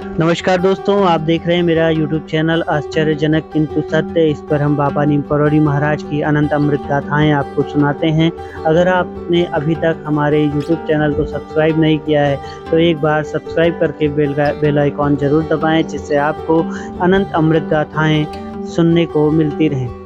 नमस्कार दोस्तों, आप देख रहे हैं मेरा यूट्यूब चैनल आश्चर्यजनक किंतु सत्य। इस पर हम बाबा नीम करोड़ी महाराज की अनंत अमृत गाथाएं आपको सुनाते हैं। अगर आपने अभी तक हमारे यूट्यूब चैनल को सब्सक्राइब नहीं किया है तो एक बार सब्सक्राइब करके बेल आइकॉन जरूर दबाएं, जिससे आपको अनंत अमृत गाथाएं सुनने को मिलती रहें।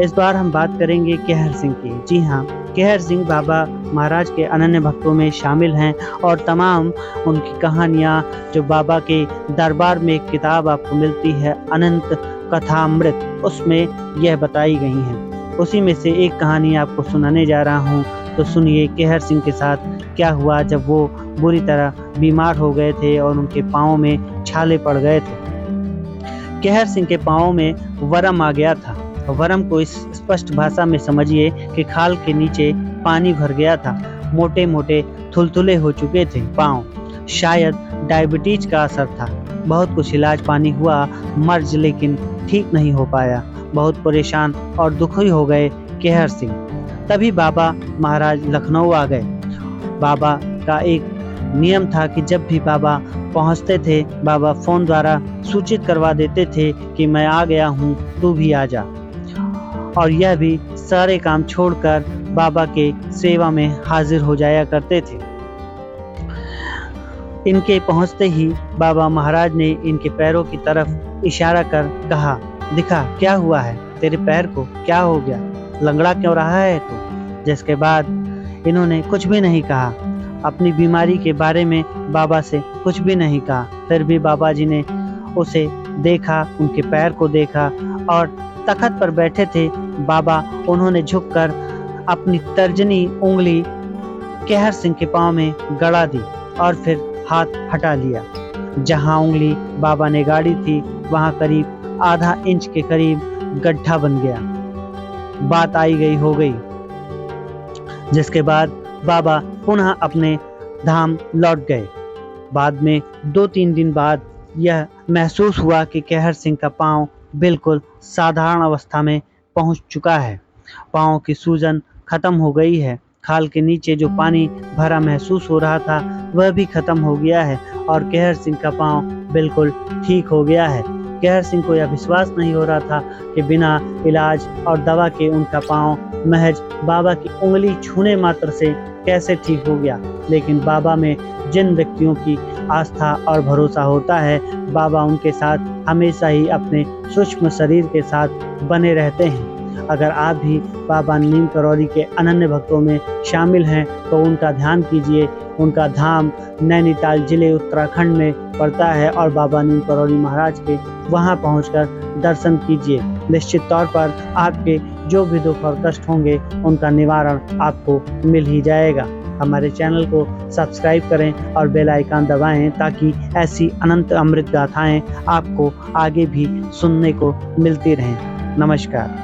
इस बार हम बात करेंगे केहर सिंह की। जी हाँ, केहर सिंह बाबा महाराज के अनन्य भक्तों में शामिल हैं और तमाम उनकी कहानियाँ जो बाबा के दरबार में एक किताब आपको मिलती है अनंत कथामृत, उसमें यह बताई गई हैं। उसी में से एक कहानी आपको सुनाने जा रहा हूँ, तो सुनिए केहर सिंह के साथ क्या हुआ जब वो बुरी तरह बीमार हो गए थे और उनके पाँव में छाले पड़ गए थे। केहर सिंह के पाँव में वरम आ गया था। वरम को इस स्पष्ट भाषा में समझिए कि खाल के नीचे पानी भर गया था। मोटे मोटे थुलथुले हो चुके थे पाँव, शायद डायबिटीज का असर था। बहुत कुछ इलाज पानी हुआ मर्ज, लेकिन ठीक नहीं हो पाया। बहुत परेशान और दुखी हो गए केहर सिंह। तभी बाबा महाराज लखनऊ आ गए। बाबा का एक नियम था कि जब भी बाबा पहुंचते थे, बाबा फोन द्वारा सूचित करवा देते थे कि मैं आ गया हूं, तू भी आ जा। और यह भी सारे काम छोड़कर बाबा के सेवा में हाजिर हो जाया करते थे। इनके पहुंचते ही बाबा महाराज ने इनके पैरों की तरफ इशारा कर कहा, दिखा क्या हुआ है, तेरे पैर को क्या हो गया, लंगड़ा क्यों रहा है तू। जिसके बाद इन्होंने कुछ भी नहीं कहा, अपनी बीमारी के बारे में बाबा से कुछ भी नहीं कहा। फिर भी बाबा जी ने उसे देखा, उनके पैर को देखा और तख्त पर बैठे थे बाबा। उन्होंने झुककर अपनी तर्जनी उंगली केहर सिंह के पांव में गड़ा दी और फिर हाथ हटा लिया। जहां उंगली बाबा ने गाड़ी थी वहां करीब आधा इंच के करीब गड्ढा बन गया। बात आई गई हो गई। जिसके बाद बाबा पुनः अपने धाम लौट गए। बाद में 2-3 दिन बाद यह महसूस हुआ कि केहर सिंह का पांव बिल्कुल साधारण अवस्था में पहुंच चुका है। पांव की सूजन खत्म हो गई है। खाल के नीचे जो पानी भरा महसूस हो रहा था वह भी खत्म हो गया है और केहर सिंह का पांव बिल्कुल ठीक हो गया है। केहर सिंह को यह विश्वास नहीं हो रहा था कि बिना इलाज और दवा के उनका पांव महज बाबा की उंगली छूने मात्र से कैसे ठीक हो गया। लेकिन बाबा में जिन व्यक्तियों की आस्था और भरोसा होता है, बाबा उनके साथ हमेशा ही अपने सूक्ष्म शरीर के साथ बने रहते हैं। अगर आप भी बाबा नीम करोड़ी के अनन्य भक्तों में शामिल हैं तो उनका ध्यान कीजिए। उनका धाम नैनीताल जिले उत्तराखंड में पड़ता है और बाबा नीम करोड़ी महाराज के वहां पहुंचकर दर्शन कीजिए। निश्चित तौर पर आपके जो भी दुख और कष्ट होंगे उनका निवारण आपको मिल ही जाएगा। हमारे चैनल को सब्सक्राइब करें और बेल आइकन दबाएं ताकि ऐसी अनंत अमृत गाथाएं आपको आगे भी सुनने को मिलती रहें। नमस्कार।